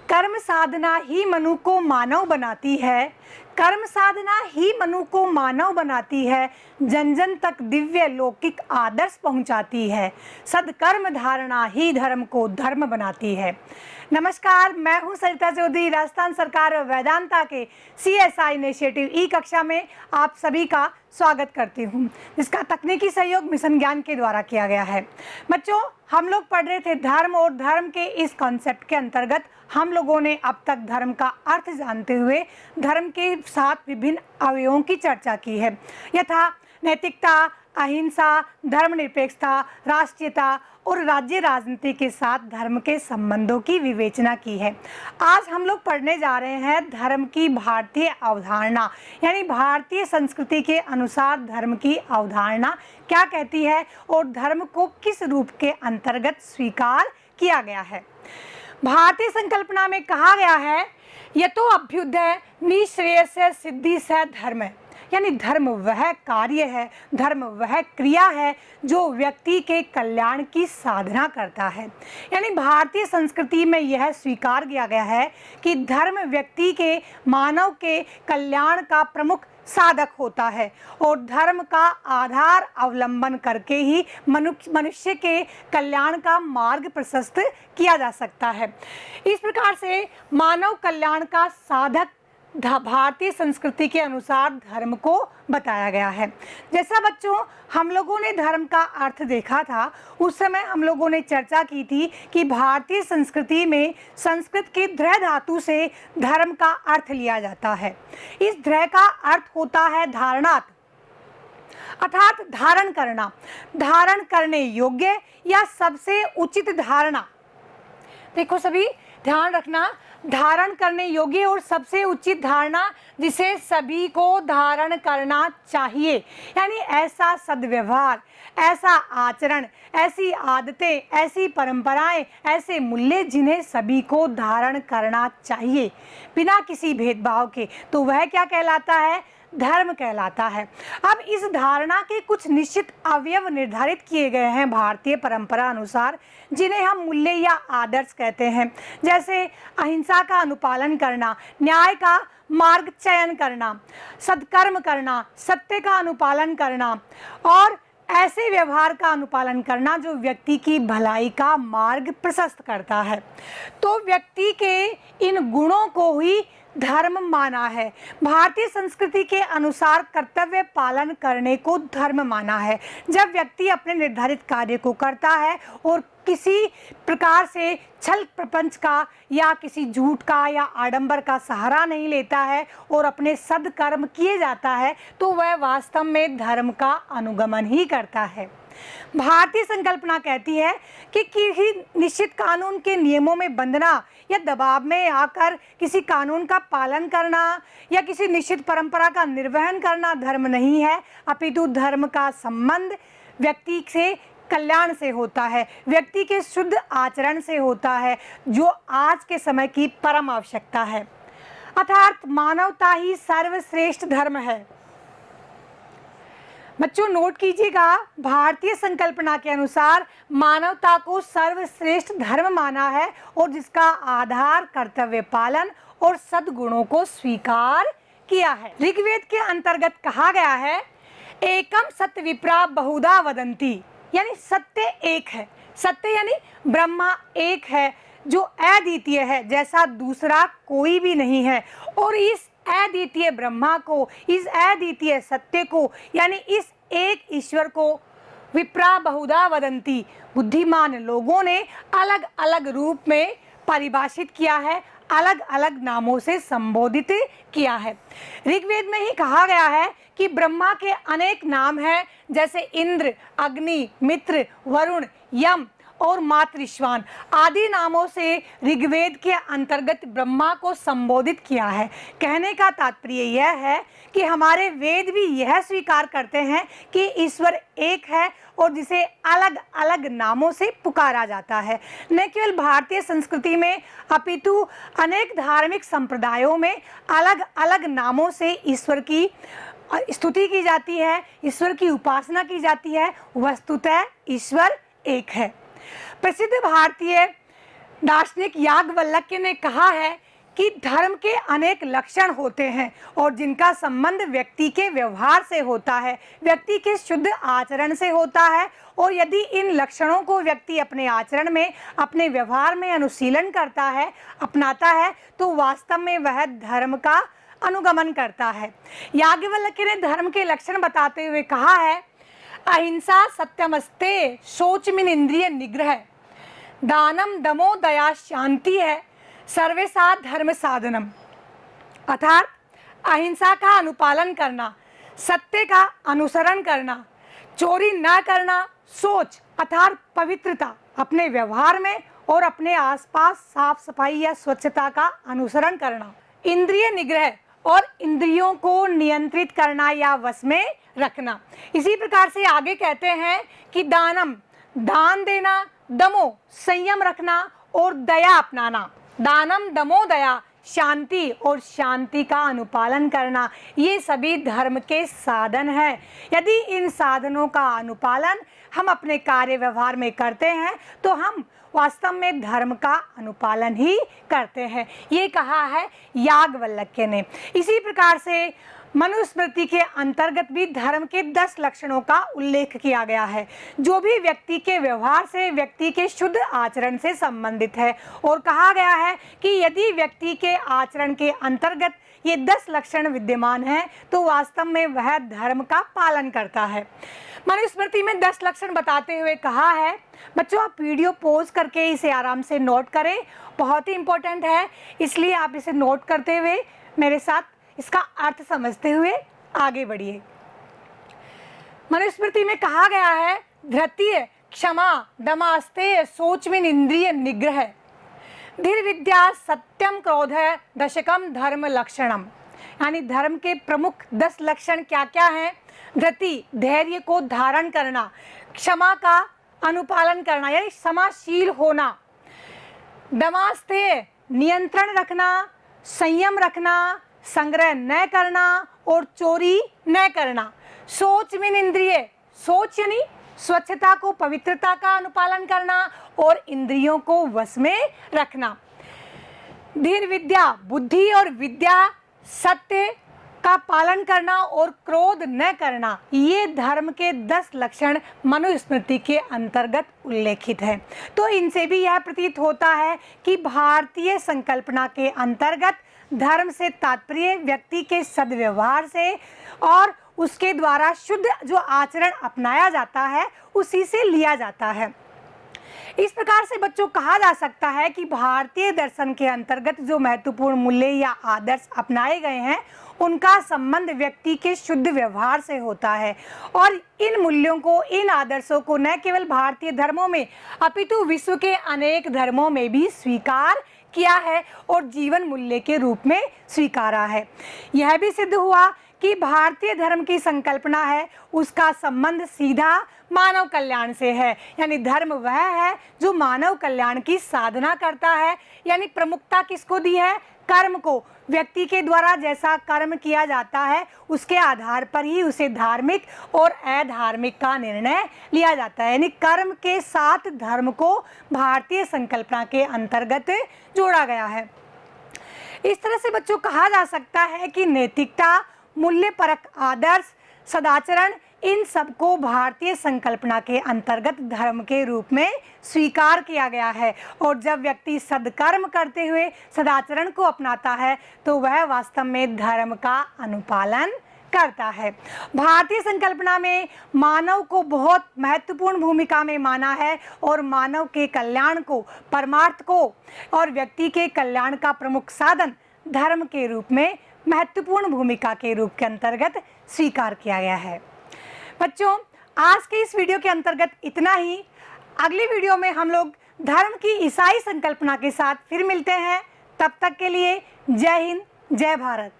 कर्म साधना ही मनु को मानव बनाती है। कर्म साधना ही मनु को मानव बनाती है, जन जन तक दिव्य लौकिक आदर्श पहुंचाती है। सदकर्म धारणा ही धर्म को धर्म बनाती है। नमस्कार, मैं हूं सरिता चौधरी, राजस्थान सरकार वेदांता के CSI इनिशिएटिव ई कक्षा में आप सभी का स्वागत करती हूं, जिसका तकनीकी सहयोग मिशन ज्ञान के द्वारा किया गया है। बच्चों, हम लोग पढ़ रहे थे धर्म, और धर्म के इस कॉन्सेप्ट के अंतर्गत हम लोगों ने अब तक धर्म का अर्थ जानते हुए धर्म के 7 विभिन्न अवयवों की चर्चा की है, यथा नैतिकता, अहिंसा, धर्मनिरपेक्षता, राष्ट्रीयता और राज्य राजनीति के साथ धर्म के संबंधों की विवेचना की है। आज हम लोग पढ़ने जा रहे हैं धर्म की भारतीय अवधारणा, यानी भारतीय संस्कृति के अनुसार धर्म की अवधारणा क्या कहती है और धर्म को किस रूप के अंतर्गत स्वीकार किया गया है। भारतीय संकल्पना में कहा गया है, यह तो अभ्युदय निःश्रेयस्य सिद्धि से धर्म है, यानी धर्म वह कार्य है, धर्म वह क्रिया है जो व्यक्ति के कल्याण की साधना करता है। यानी भारतीय संस्कृति में यह स्वीकार किया गया है कि धर्म व्यक्ति के, मानव के कल्याण का प्रमुख साधक होता है और धर्म का आधार अवलंबन करके ही मनुष्य के कल्याण का मार्ग प्रशस्त किया जा सकता है। इस प्रकार से मानव कल्याण का साधक भारतीय संस्कृति के अनुसार धर्म को बताया गया है। जैसा बच्चों हम लोगों ने धर्म का अर्थ देखा था, उस समय हम लोगों ने चर्चा की थी कि भारतीय संस्कृति में संस्कृत के ध्रय धातु से धर्म का अर्थ लिया जाता है। इस ध्रय का अर्थ होता है धारणात्, अर्थात धारण करना, धारण करने योग्य या सबसे उचित धारणा। देखो सभी ध्यान रखना, धारण करने योग्य और सबसे उचित धारणा जिसे सभी को धारण करना चाहिए, यानी ऐसा सद्व्यवहार, ऐसा आचरण, ऐसी आदतें, ऐसी परंपराएं, ऐसे मूल्य जिन्हें सभी को धारण करना चाहिए बिना किसी भेदभाव के, तो वह क्या कहलाता है? धर्म कहलाता है। अब इस धारणा के कुछ निश्चित अवयव निर्धारित किए गए हैं भारतीय परंपरा अनुसार, जिन्हें हम मूल्य या आदर्श कहते हैं। जैसे अहिंसा का अनुपालन करना, न्याय का मार्ग चयन करना, सत्कर्म करना, सत्य का अनुपालन करना और ऐसे व्यवहार का अनुपालन करना जो व्यक्ति की भलाई का मार्ग प्रशस्त करता है। तो व्यक्ति के इन गुणों को ही धर्म माना है। भारतीय संस्कृति के अनुसार कर्तव्य पालन करने को धर्म माना है। जब व्यक्ति अपने निर्धारित कार्य को करता है और किसी प्रकार से छल प्रपंच का या किसी झूठ का या आडंबर का सहारा नहीं लेता है और अपने सद्कर्म किए जाता है, तो वह वास्तव में धर्म का अनुगमन ही करता है। भारतीय संकल्पना कहती है कि किसी निश्चित कानून के नियमों में बंधना या दबाव में आकर किसी कानून का पालन करना या किसी निश्चित परंपरा का निर्वहन करना धर्म नहीं है, अपितु धर्म का संबंध व्यक्ति से कल्याण से होता है, व्यक्ति के शुद्ध आचरण से होता है, जो आज के समय की परम आवश्यकता है। अर्थात मानवता ही सर्वश्रेष्ठ धर्म है। बच्चों नोट कीजिएगा, भारतीय संकल्पना के अनुसार मानवता को सर्वश्रेष्ठ धर्म माना है और जिसका आधार कर्तव्य पालन और सद्गुणों को स्वीकार किया है। ऋग्वेद के अंतर्गत कहा गया है, एकम सत्य विप्रा बहुधा वदंती, यानी सत्य एक है। सत्य यानी ब्रह्मा एक है जो अद्वितीय है, जैसा दूसरा कोई भी नहीं है। और इस अद्वितीय ब्रह्मा को, इस अद्वितीय सत्य को, यानी इस एक ईश्वर को विप्रा बहुधा वदंती, बुद्धिमान लोगों ने अलग अलग रूप में परिभाषित किया है, अलग अलग नामों से संबोधित किया है। ऋग्वेद में ही कहा गया है कि ब्रह्मा के अनेक नाम हैं, जैसे इंद्र, अग्नि, मित्र, वरुण, यम और मातृश्वान आदि नामों से ऋग्वेद के अंतर्गत ब्रह्मा को संबोधित किया है। कहने का तात्पर्य यह है कि हमारे वेद भी यह स्वीकार करते हैं कि ईश्वर एक है और जिसे अलग अलग नामों से पुकारा जाता है। न केवल भारतीय संस्कृति में अपितु अनेक धार्मिक संप्रदायों में अलग अलग नामों से ईश्वर की स्तुति की जाती है, ईश्वर की उपासना की जाती है। वस्तुतः ईश्वर एक है। प्रसिद्ध भारतीय दार्शनिक याज्ञवल्क्य ने कहा है कि धर्म के अनेक लक्षण होते हैं और जिनका संबंध व्यक्ति के व्यवहार से होता है, व्यक्ति के शुद्ध आचरण से होता है। और यदि इन लक्षणों को व्यक्ति अपने आचरण में, अपने व्यवहार में अनुशीलन करता है, अपनाता है, तो वास्तव में वह धर्म का अनुगमन करता है। याज्ञवल्क्य ने धर्म के लक्षण बताते हुए कहा है, अहिंसा सत्यमस्ते, शौचमिन इंद्रिय निग्रह, दानम दमो दया शांति है, सर्वेसा धर्म साधनम। अर्थात अहिंसा का अनुपालन करना, सत्य का अनुसरण करना, चोरी न करना, सोच अर्थात पवित्रता, अपने व्यवहार में और अपने आसपास साफ सफाई या स्वच्छता का अनुसरण करना, इंद्रिय निग्रह और इंद्रियों को नियंत्रित करना या वश में रखना। इसी प्रकार से आगे कहते हैं कि दानम, दान देना, दमो, संयम रखना और दया अपनाना। दानम दमो दया, शांति और शांति का अनुपालन करना, ये सभी धर्म के साधन हैं। यदि इन साधनों का अनुपालन हम अपने कार्य व्यवहार में करते हैं तो हम वास्तव में धर्म का अनुपालन ही करते हैं, ये कहा है याज्ञवल्क्य ने। इसी प्रकार से मनुस्मृति के अंतर्गत भी धर्म के 10 लक्षणों का उल्लेख किया गया है, जो भी व्यक्ति के व्यवहार से, व्यक्ति के शुद्ध आचरण से संबंधित है। और कहा गया है कि यदि व्यक्ति के आचरण के अंतर्गत ये 10 लक्षण विद्यमान हैं तो वास्तव में वह धर्म का पालन करता है। मनुस्मृति में 10 लक्षण बताते हुए कहा है, बच्चों आप वीडियो पॉज करके इसे आराम से नोट करें, बहुत ही इंपॉर्टेंट है, इसलिए आप इसे नोट करते हुए मेरे साथ इसका अर्थ समझते हुए आगे बढ़िए। मनुस्मृति में कहा गया है, धृत्य, क्षमा, दमास्तेय, शौचमिन इंद्रिय निग्रह, धीर विद्या, सत्यम, क्रोध, दशकम धर्म लक्षणम। यानी धर्म के प्रमुख 10 लक्षण क्या क्या हैं? धृति, धैर्य को धारण करना, क्षमा का अनुपालन करना यानी क्षमाशील होना, दमास्तेय, नियंत्रण रखना, संयम रखना, संग्रह न करना और चोरी न करना, शौचमिन इंद्रिय, शौच यानी स्वच्छता को, पवित्रता का अनुपालन करना और इंद्रियों को वश में रखना, धीर विद्या, बुद्धि और विद्या, सत्य का पालन करना और क्रोध न करना, ये धर्म के 10 लक्षण मनुस्मृति के अंतर्गत उल्लेखित हैं। तो इनसे भी यह प्रतीत होता है कि भारतीय संकल्पना के अंतर्गत धर्म से तात्पर्य व्यक्ति के सद्व्यवहार से और उसके द्वारा शुद्ध जो आचरण अपनाया जाता है उसी से लिया जाता है। इस प्रकार से बच्चों कहा जा सकता है कि भारतीय दर्शन के अंतर्गत जो महत्वपूर्ण मूल्य या आदर्श अपनाए गए हैं उनका संबंध व्यक्ति के शुद्ध व्यवहार से होता है और इन मूल्यों को, इन आदर्शों को न केवल भारतीय धर्मों में अपितु विश्व के अनेक धर्मों में भी स्वीकार किया है और जीवन मूल्य के रूप में स्वीकारा है। यह भी सिद्ध हुआ कि भारतीय धर्म की संकल्पना है उसका संबंध सीधा मानव कल्याण से है, यानी धर्म वह है जो मानव कल्याण की साधना करता है। यानी प्रमुखता किसको दी है? कर्म को। व्यक्ति के द्वारा जैसा कर्म किया जाता है उसके आधार पर ही उसे धार्मिक और अधार्मिक का निर्णय लिया जाता है, यानी कर्म के साथ धर्म को भारतीय संकल्पना के अंतर्गत जोड़ा गया है। इस तरह से बच्चों कहा जा सकता है कि नैतिकता, मूल्यपरक आदर्श, सदाचरण, इन सबको भारतीय संकल्पना के अंतर्गत धर्म के रूप में स्वीकार किया गया है और जब व्यक्ति सदकर्म करते हुए सदाचरण को अपनाता है तो वह वास्तव में धर्म का अनुपालन करता है। भारतीय संकल्पना में मानव को बहुत महत्वपूर्ण भूमिका में माना है और मानव के कल्याण को, परमार्थ को और व्यक्ति के कल्याण का प्रमुख साधन धर्म के रूप में महत्वपूर्ण भूमिका के रूप के अंतर्गत स्वीकार किया गया है। बच्चों आज के इस वीडियो के अंतर्गत इतना ही। अगली वीडियो में हम लोग धर्म की ईसाई संकल्पना के साथ फिर मिलते हैं। तब तक के लिए जय हिंद, जय भारत।